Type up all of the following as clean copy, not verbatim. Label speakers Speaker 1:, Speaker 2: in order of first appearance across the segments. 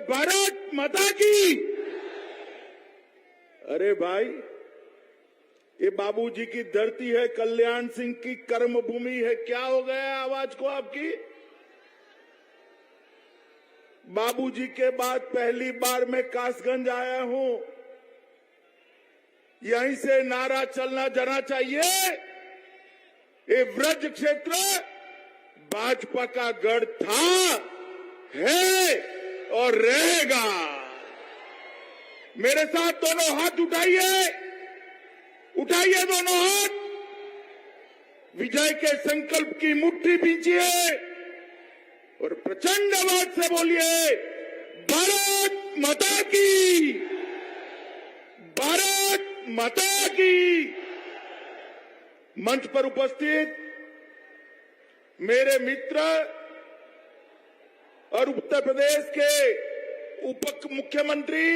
Speaker 1: भारत माता की। अरे भाई, ये बाबूजी की धरती है, कल्याण सिंह की कर्म भूमि है। क्या हो गया आवाज को आपकी? बाबूजी के बाद पहली बार मैं कासगंज आया हूं। यहीं से नारा चलना जाना चाहिए, ये व्रज क्षेत्र भाजपा का गढ़ था, है और रहेगा। मेरे साथ दोनों हाथ उठाइए, उठाइए दोनों हाथ, विजय के संकल्प की मुट्ठी बीजिए और प्रचंड आवाज से बोलिए, भारत माता की, भारत माता की। मंच पर उपस्थित मेरे मित्र और उत्तर प्रदेश के उप मुख्यमंत्री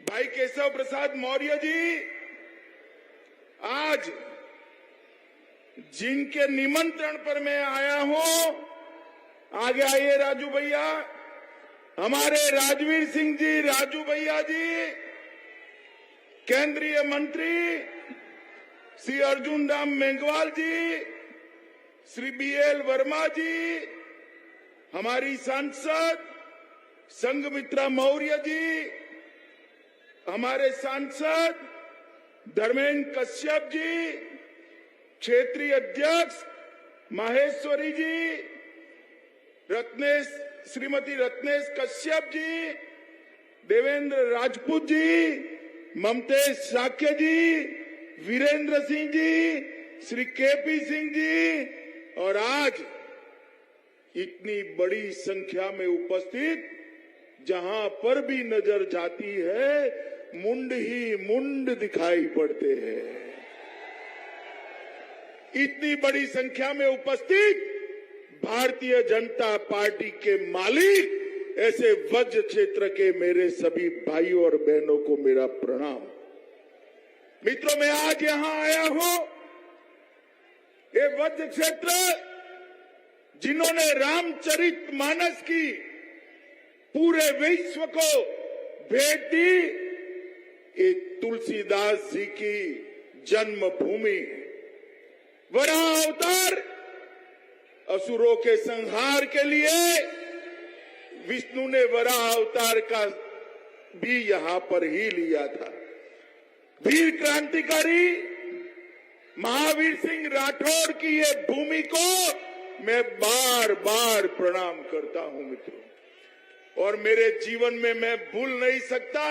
Speaker 1: भाई केशव प्रसाद मौर्य जी, आज जिनके निमंत्रण पर मैं आया हूं, आगे आइए राजू भैया, हमारे राजवीर सिंह जी, राजू भैया जी, केंद्रीय मंत्री श्री अर्जुन राम मेघवाल जी, श्री BL वर्मा जी, हमारी सांसद संघमित्रा मौर्य जी, हमारे सांसद धर्मेंद्र कश्यप जी, क्षेत्रीय अध्यक्ष माहेश्वरी जी, श्रीमती रत्नेश कश्यप जी, देवेंद्र राजपूत जी, ममतेश साक्य जी, वीरेंद्र सिंह जी, श्री KP सिंह जी, और आज इतनी बड़ी संख्या में उपस्थित, जहां पर भी नजर जाती है मुंड ही मुंड दिखाई पड़ते हैं। इतनी बड़ी संख्या में उपस्थित भारतीय जनता पार्टी के मालिक, ऐसे वज्र क्षेत्र के मेरे सभी भाइयों और बहनों को मेरा प्रणाम। मित्रों, मैं आज यहां आया हूं, ये वज्र क्षेत्र जिन्होंने रामचरितमानस की पूरे विश्व को भेंट दी, ये तुलसीदास जी की जन्मभूमि। वराह अवतार असुरों के संहार के लिए विष्णु ने वराह अवतार का भी यहां पर ही लिया था। वीर क्रांतिकारी महावीर सिंह राठौर की ये भूमि को मैं बार बार प्रणाम करता हूं मित्रों, और मेरे जीवन में मैं भूल नहीं सकता,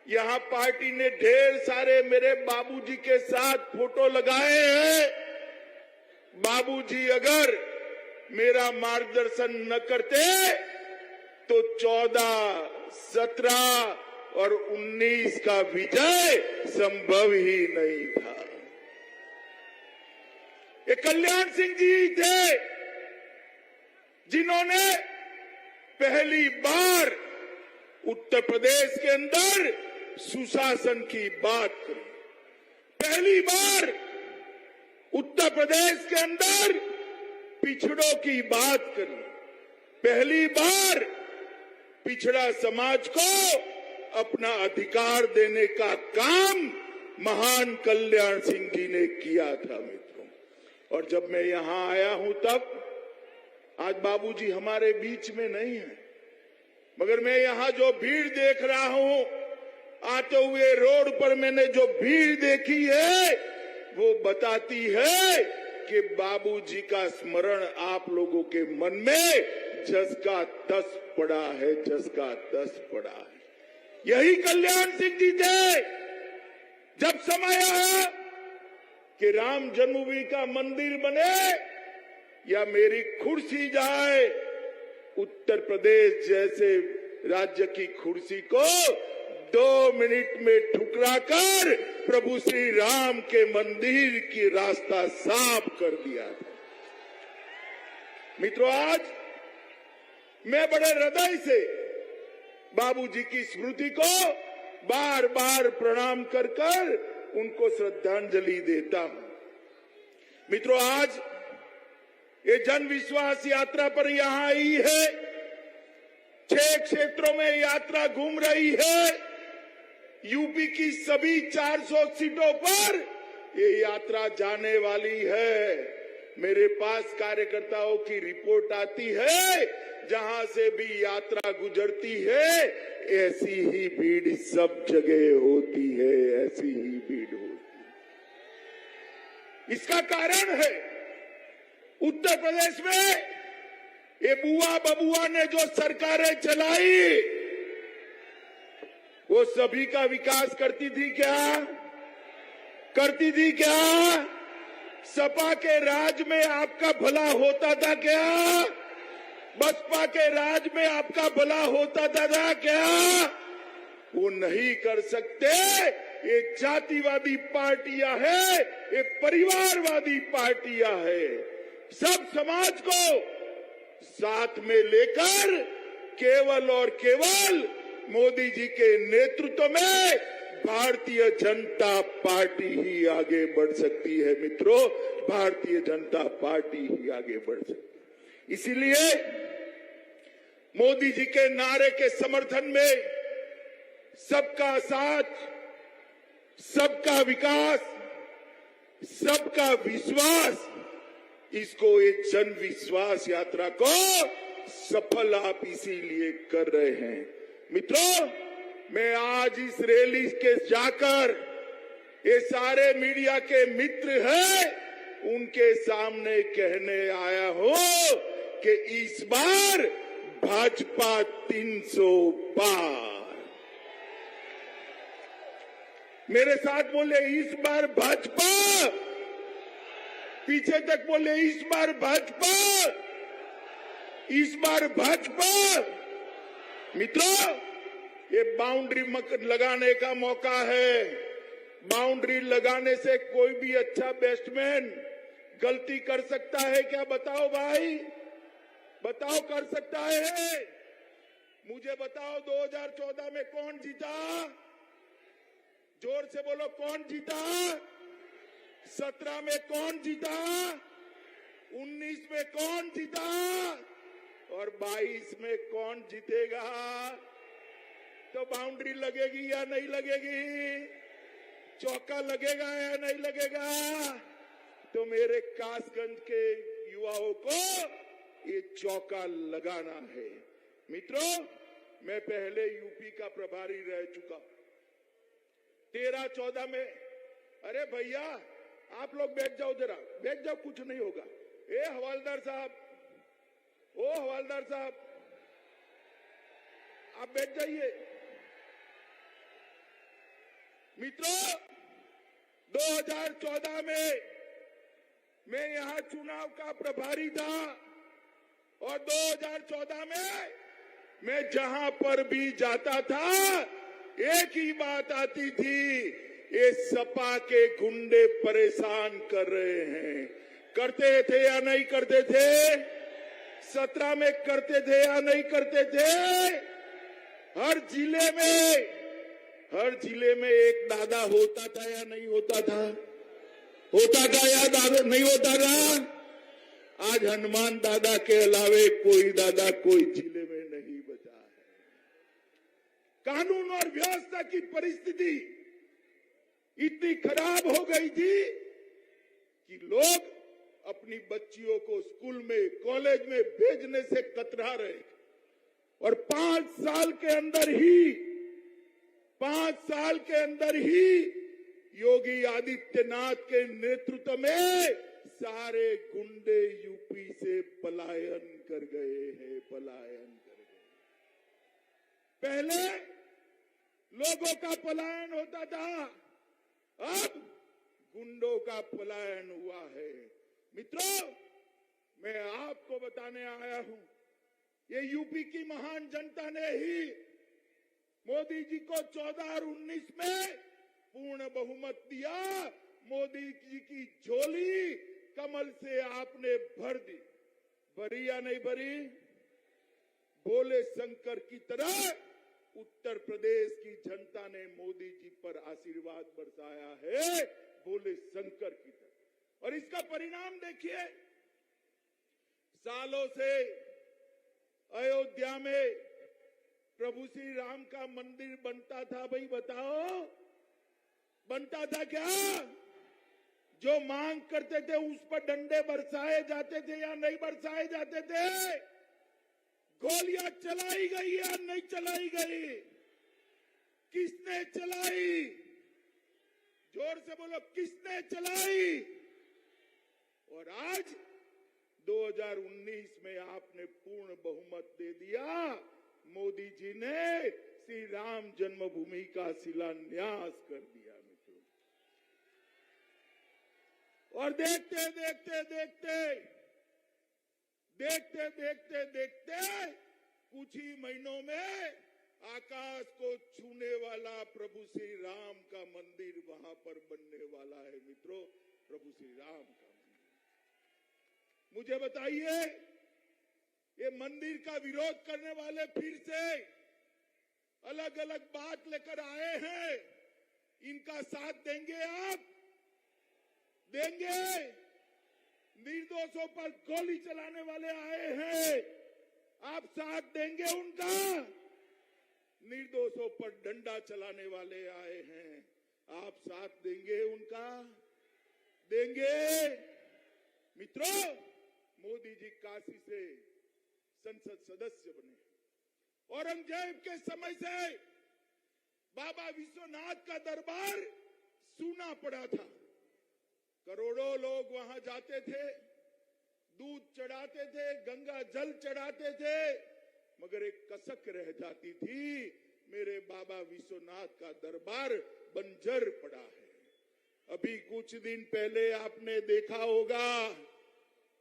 Speaker 1: यहां पार्टी ने ढेर सारे मेरे बाबूजी के साथ फोटो लगाए हैं। बाबूजी अगर मेरा मार्गदर्शन न करते तो 14, 17 और 19 का विजय संभव ही नहीं था। ये कल्याण सिंह जी थे जिन्होंने पहली बार उत्तर प्रदेश के अंदर सुशासन की बात करी। पहली बार उत्तर प्रदेश के अंदर पिछड़ों की बात करी। पहली बार पिछड़ा समाज को अपना अधिकार देने का काम महान कल्याण सिंह जी ने किया था मित्रों। और जब मैं यहां आया हूं तब, आज बाबूजी हमारे बीच में नहीं है, मगर मैं यहां जो भीड़ देख रहा हूं, आते हुए रोड पर मैंने जो भीड़ देखी है, वो बताती है कि बाबूजी का स्मरण आप लोगों के मन में जस का तस पड़ा है, जस का तस पड़ा है। यही कल्याण सिंह जी थे। जब समय आया कि राम जन्मभूमि का मंदिर बने या मेरी कुर्सी जाए, उत्तर प्रदेश जैसे राज्य की कुर्सी को 2 मिनट में ठुकराकर प्रभु श्री राम के मंदिर की रास्ता साफ कर दिया था। मित्रों, आज मैं बड़े हृदय से बाबूजी की स्मृति को बार बार प्रणाम कर कर उनको श्रद्धांजलि देता हूं। मित्रों, आज ये जन विश्वास यात्रा पर यहां आई है, 6 क्षेत्रों में यात्रा घूम रही है। यूपी की सभी 400 सीटों पर ये यात्रा जाने वाली है। मेरे पास कार्यकर्ताओं की रिपोर्ट आती है, जहां से भी यात्रा गुजरती है ऐसी ही भीड़ सब जगह होती है, ऐसी ही भीड़ होती है। इसका कारण है उत्तर प्रदेश में ये बुआ बबुआ ने जो सरकारें चलाई, वो सभी का विकास करती थी क्या? करती थी क्या? सपा के राज में आपका भला होता था क्या? बसपा के राज में आपका भला होता था क्या? वो नहीं कर सकते। ये जातिवादी पार्टियां हैं, ये परिवारवादी पार्टियां हैं। सब समाज को साथ में लेकर केवल और केवल मोदी जी के नेतृत्व में भारतीय जनता पार्टी ही आगे बढ़ सकती है। मित्रों, भारतीय जनता पार्टी ही आगे बढ़ सकती है। इसीलिए मोदी जी के नारे के समर्थन में सबका साथ, सबका विकास, सबका विश्वास, इसको एक जन विश्वास यात्रा को सफल आप इसीलिए कर रहे हैं। मित्रों, मैं आज इस रैली के जाकर ये सारे मीडिया के मित्र हैं उनके सामने कहने आया हूं कि इस बार भाजपा 300 पार। मेरे साथ बोले इस बार भाजपा, पीछे तक बोले इस बार भाजपा, इस बार भाजपा। मित्रों, ये बाउंड्री लगाने का मौका है। बाउंड्री लगाने से कोई भी अच्छा बैट्समैन गलती कर सकता है क्या? बताओ भाई, बताओ कर सकता है? मुझे बताओ 2014 में कौन जीता? जोर से बोलो, कौन जीता? 17 में कौन जीता? 19 में कौन जीता? और 22 में कौन जीतेगा? तो बाउंड्री लगेगी या नहीं लगेगी? चौका लगेगा या नहीं लगेगा? तो मेरे कासगंज के युवाओं को ये चौका लगाना है। मित्रों, मैं पहले यूपी का प्रभारी रह चुका। 13-14 में, अरे भैया आप लोग बैठ जाओ, जरा बैठ जाओ, कुछ नहीं होगा। ए हवलदार साहब, ओ हवलदार साहब, आप बैठ जाइए। मित्रों, 2014 में मैं यहां चुनाव का प्रभारी था और 2014 में मैं जहां पर भी जाता था एक ही बात आती थी, ये सपा के गुंडे परेशान कर रहे हैं। करते थे या नहीं करते थे? 17 में करते थे या नहीं करते थे? हर जिले में एक दादा होता था या नहीं होता था? होता था या दादा नहीं होता था? आज हनुमान दादा के अलावे कोई दादा कोई जिले में नहीं बचा है। कानून और व्यवस्था की परिस्थिति इतनी खराब हो गई थी कि लोग अपनी बच्चियों को स्कूल में, कॉलेज में भेजने से कतरा रहे। और 5 साल के अंदर ही योगी आदित्यनाथ के नेतृत्व में सारे गुंडे यूपी से पलायन कर गए हैं, पलायन कर गए। पहले लोगों का पलायन होता था, अब गुंडों का पलायन हुआ है। मित्रों, मैं आपको बताने आया हूं, ये यूपी की महान जनता ने ही मोदी जी को 14 और 19 में पूर्ण बहुमत दिया। मोदी जी की झोली कमल से आपने भर दी। भरी या नहीं भरी? भोले शंकर की तरह उत्तर प्रदेश की जनता ने मोदी जी पर आशीर्वाद बरसाया है, भोले शंकर की तरह। और इसका परिणाम देखिए, सालों से अयोध्या में प्रभु श्री राम का मंदिर बनता था, भाई बताओ बनता था क्या? जो मांग करते थे उस पर डंडे बरसाए जाते थे या नहीं बरसाए जाते थे? गोलियां चलाई गई या नहीं चलाई गई? किसने चलाई? जोर से बोलो, किसने चलाई? और आज 2019 में आपने पूर्ण बहुमत दे दिया। मोदी जी ने श्री राम जन्मभूमि का शिलान्यास कर दिया मित्रों। और देखते देखते देखते देखते देखते देखते कुछ ही महीनों में आकाश को छूने वाला प्रभु श्री राम का मंदिर वहां पर बनने वाला है मित्रों, प्रभु श्री राम का मंदिर। मुझे बताइए, ये मंदिर का विरोध करने वाले फिर से अलग अलग बात लेकर आए हैं, इनका साथ देंगे आप? देंगे? निर्दोषों पर गोली चलाने वाले आए हैं, आप साथ देंगे उनका? निर्दोषों पर डंडा चलाने वाले आए हैं, आप साथ देंगे उनका? देंगे? मित्रों, मोदी जी काशी से संसद सदस्य बने। औरंगजेब के समय से बाबा विश्वनाथ का दरबार सूना पड़ा था। करोड़ों लोग वहां जाते थे, दूध चढ़ाते थे, गंगा जल चढ़ाते थे, मगर एक कसक रह जाती थी, मेरे बाबा विश्वनाथ का दरबार बंजर पड़ा है। अभी कुछ दिन पहले आपने देखा होगा,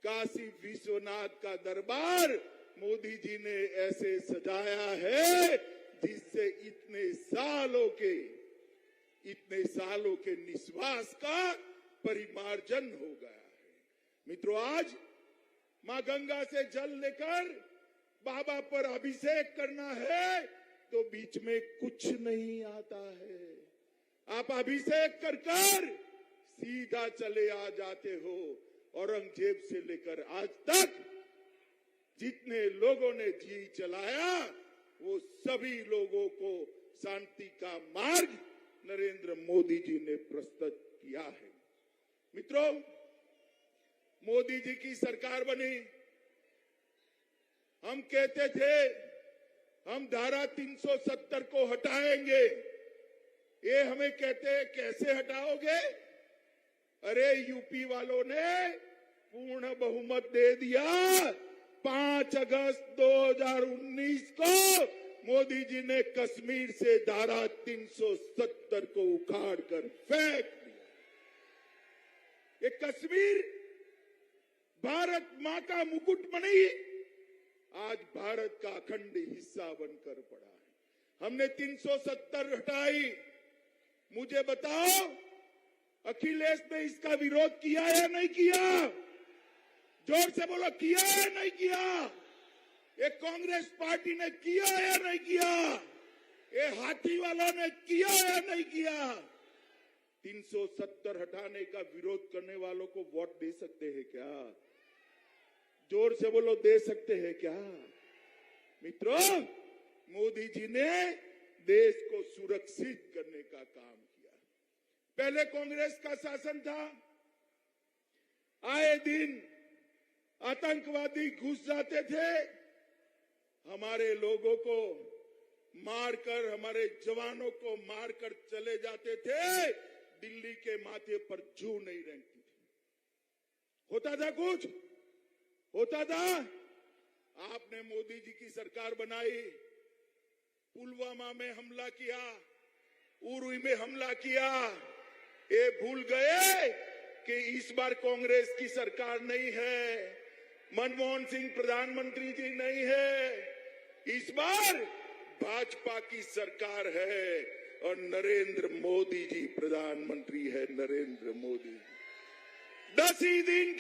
Speaker 1: काशी विश्वनाथ का दरबार मोदी जी ने ऐसे सजाया है जिससे इतने सालों के निश्वास का परिमार्जन हो गया है। मित्रों, आज मां गंगा से जल लेकर बाबा पर अभिषेक करना है तो बीच में कुछ नहीं आता है। आप अभिषेक कर सीधा चले आ जाते हो। औरंगजेब से लेकर आज तक जितने लोगों ने जी चलाया, वो सभी लोगों को शांति का मार्ग नरेंद्र मोदी जी ने प्रस्तुत किया है। मित्रों, मोदी जी की सरकार बनी, हम कहते थे हम धारा 370 को हटाएंगे। ये हमें कहते कैसे हटाओगे? अरे यूपी वालों ने पूर्ण बहुमत दे दिया। 5 अगस्त 2019 को मोदी जी ने कश्मीर से धारा 370 को उखाड़ कर फेंक दिया। ये कश्मीर भारत मां का मुकुट बनी, आज भारत का अखंड हिस्सा बनकर पड़ा है। हमने 370 हटाई। मुझे बताओ, अखिलेश ने इसका विरोध किया या नहीं किया? जोर से बोलो, किया या नहीं किया? ये कांग्रेस पार्टी ने किया या नहीं किया? ये हाथी वालों ने किया या नहीं किया? 370 हटाने का विरोध करने वालों को वोट दे सकते हैं क्या? जोर से बोलो, दे सकते हैं क्या? मित्रों, मोदी जी ने देश को सुरक्षित करने का काम किया। पहले कांग्रेस का शासन था, आए दिन आतंकवादी घुस जाते थे, हमारे लोगों को मारकर, हमारे जवानों को मारकर चले जाते थे। दिल्ली के माथे पर जू नहीं रेंगती थी। होता था कुछ? होता था? आपने मोदी जी की सरकार बनाई, पुलवामा में हमला किया, उरी में हमला किया। ये भूल गए कि इस बार कांग्रेस की सरकार नहीं है, मनमोहन सिंह प्रधानमंत्री जी नहीं है, इस बार भाजपा की सरकार है और नरेंद्र मोदी जी प्रधानमंत्री है। नरेंद्र मोदी 10 ही दिन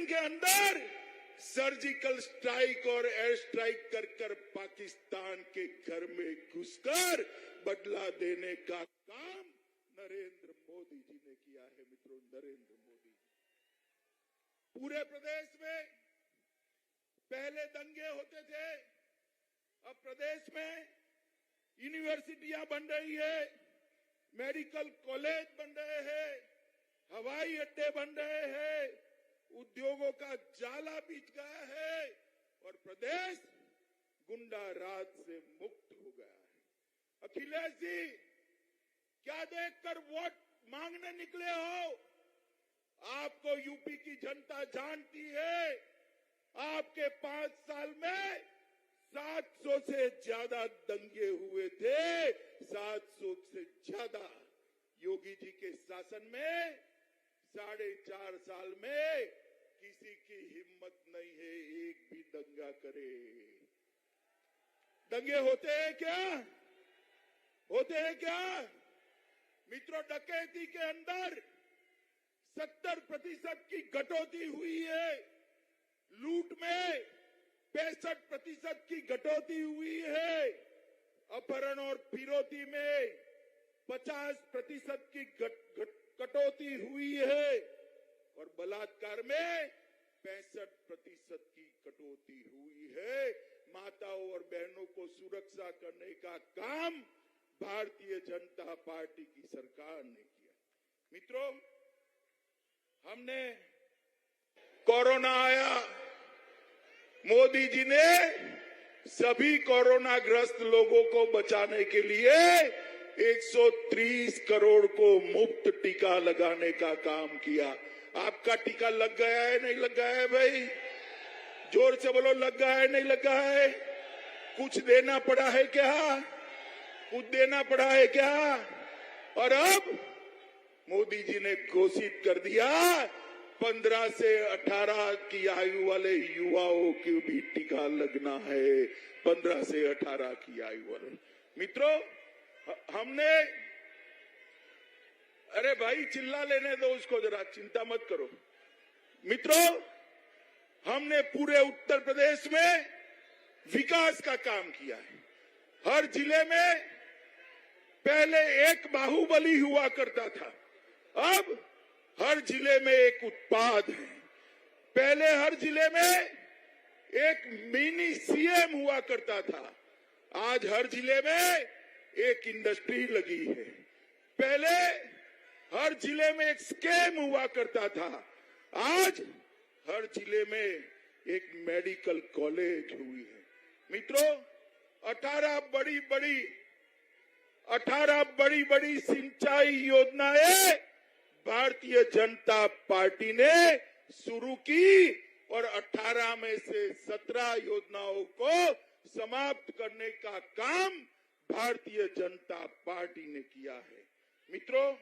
Speaker 1: के अंदर सर्जिकल स्ट्राइक और एयर स्ट्राइक कर पाकिस्तान के घर में घुसकर बदला देने का काम नरेंद्र मोदी जी ने किया है। मित्रों, नरेंद्र मोदी पूरे प्रदेश में पहले दंगे होते थे, अब प्रदेश में यूनिवर्सिटियां बन रही है, मेडिकल कॉलेज बन रहे हैं, हवाई अड्डे बन रहे हैं, उद्योगों का जाला बिछ गया है और प्रदेश गुंडा राज से मुक्त हो गया है। अखिलेश जी, क्या देखकर वोट मांगने निकले हो? आपको यूपी की जनता जानती है। आपके 5 साल में 700 से ज्यादा दंगे हुए थे, 700 से ज्यादा। योगी जी के शासन में 4.5 साल में किसी की हिम्मत नहीं है एक भी दंगा करे। दंगे होते हैं क्या? होते हैं क्या? मित्रों, डकैती के अंदर 70% की कटौती हुई है, लूट में 65% की कटौती हुई है, अपहरण और फिरौती में 50% की कटौती हुई है और बलात्कार में 65% की कटौती हुई है। माताओं और बहनों को सुरक्षा करने का काम भारतीय जनता पार्टी की सरकार ने किया। मित्रों, हमने कोरोना आया, मोदी जी ने सभी कोरोना ग्रस्त लोगों को बचाने के लिए 130 करोड़ को मुफ्त टीका लगाने का काम किया। आपका टीका लग गया है, नहीं लग गया है भाई? जोर से बोलो, लग गया है, नहीं लग गया है? कुछ देना पड़ा है क्या? कुछ देना पड़ा है क्या? और अब मोदी जी ने घोषित कर दिया 15 से 18 की आयु वाले युवाओं को भी टीका लगना है। 15 से 18 की आयु वाले। मित्रों, हमने, अरे भाई चिल्ला लेने दो उसको जरा, चिंता मत करो। मित्रों, हमने पूरे उत्तर प्रदेश में विकास का काम किया है। हर जिले में पहले एक बाहुबली हुआ करता था, अब हर जिले में एक उत्पाद है। पहले हर जिले में एक मिनी सीएम हुआ करता था, आज हर जिले में एक इंडस्ट्री लगी है। पहले हर जिले में एक स्कैम हुआ करता था, आज हर जिले में एक मेडिकल कॉलेज हुई है। मित्रों, 18 बड़ी बड़ी सिंचाई योजनाएं भारतीय जनता पार्टी ने शुरू की और 18 में से 17 योजनाओं को समाप्त करने का काम भारतीय जनता पार्टी ने किया है। मित्रों,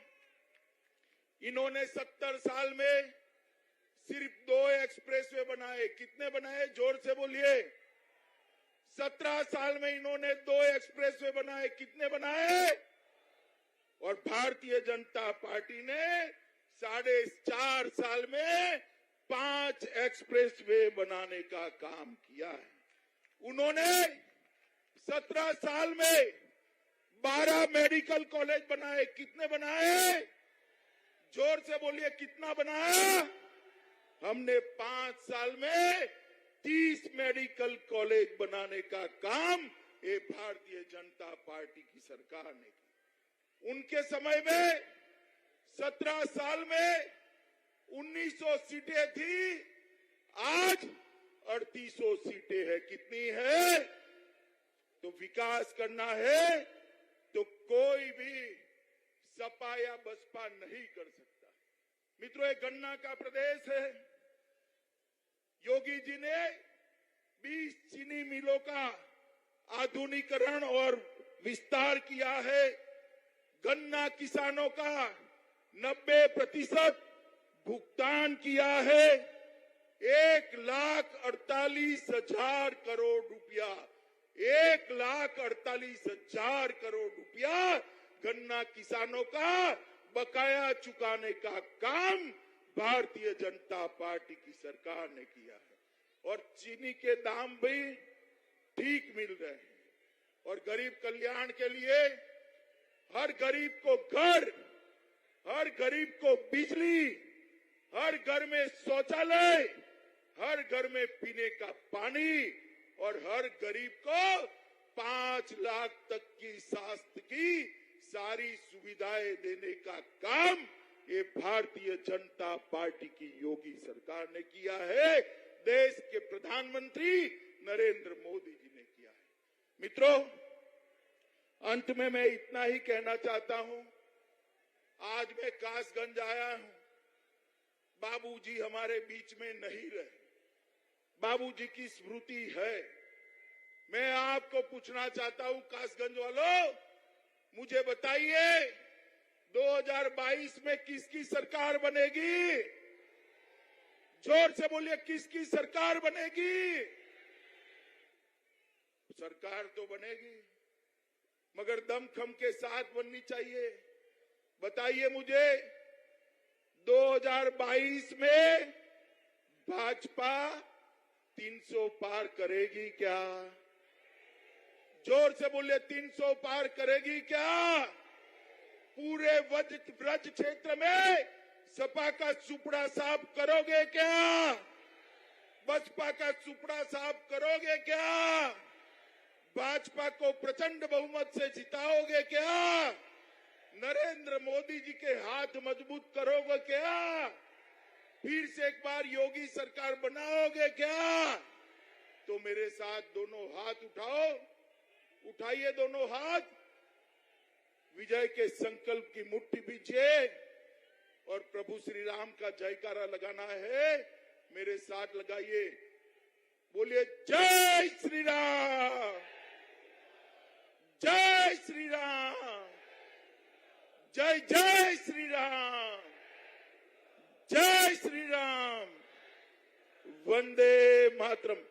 Speaker 1: इन्होंने 70 साल में सिर्फ 2 एक्सप्रेसवे बनाए। कितने बनाए? जोर से बोलिए। 17 साल में इन्होंने 2 एक्सप्रेसवे बनाए। कितने बनाए? और भारतीय जनता पार्टी ने 4.5 साल में 5 एक्सप्रेसवे बनाने का काम किया है। उन्होंने 17 साल में 12 मेडिकल कॉलेज बनाए। कितने बनाए? जोर से बोलिए, कितना बनाया? हमने 5 साल में 30 मेडिकल कॉलेज बनाने का काम ये भारतीय जनता पार्टी की सरकार ने किया। उनके समय में 17 साल में 1900 सीटें थी, आज 3800 सीटें हैं। कितनी है? तो विकास करना है तो कोई भी सपा या बसपा नहीं कर सकता। मित्रों, ये गन्ना का प्रदेश है। योगी जी ने 20 चीनी मिलों का आधुनिकीकरण और विस्तार किया है। गन्ना किसानों का 90% भुगतान किया है। 1,48,000 करोड़ रुपया, 1,48,000 करोड़ रुपया गन्ना किसानों का बकाया चुकाने का काम भारतीय जनता पार्टी की सरकार ने किया है। और चीनी के दाम भी ठीक मिल रहे हैं। और गरीब कल्याण के लिए हर गरीब को घर, हर गरीब को बिजली, हर घर में शौचालय, हर घर में पीने का पानी और हर गरीब को 5 लाख तक की स्वास्थ्य की सारी सुविधाएं देने का काम ये भारतीय जनता पार्टी की योगी सरकार ने किया है। देश के प्रधानमंत्री नरेंद्र मोदी जी ने किया है। मित्रों, अंत में मैं इतना ही कहना चाहता हूं। आज मैं कासगंज आया हूं। बाबूजी हमारे बीच में नहीं रहे। बाबूजी की स्मृति है। मैं आपको पूछना चाहता हूं, कासगंज वालों, मुझे बताइए 2022 में किसकी सरकार बनेगी? जोर से बोलिए, किसकी सरकार बनेगी? सरकार तो बनेगी, मगर दमखम के साथ बननी चाहिए। बताइए मुझे, 2022 में भाजपा 300 पार करेगी क्या? जोर से बोलिए, 300 पार करेगी क्या? पूरे ब्रज क्षेत्र में सपा का सुपड़ा साफ करोगे क्या? बसपा का सुपड़ा साफ करोगे क्या? भाजपा को प्रचंड बहुमत से जिताओगे क्या? नरेंद्र मोदी जी के हाथ मजबूत करोगे क्या? फिर से एक बार योगी सरकार बनाओगे क्या? तो मेरे साथ दोनों हाथ उठाओ, उठाइए दोनों हाथ, विजय के संकल्प की मुट्ठी बीजिए और प्रभु श्री राम का जयकारा लगाना है। मेरे साथ लगाइए, बोलिए जय श्री राम, जय श्री राम, जय जय श्री राम, जय श्री राम, वंदे मातरम।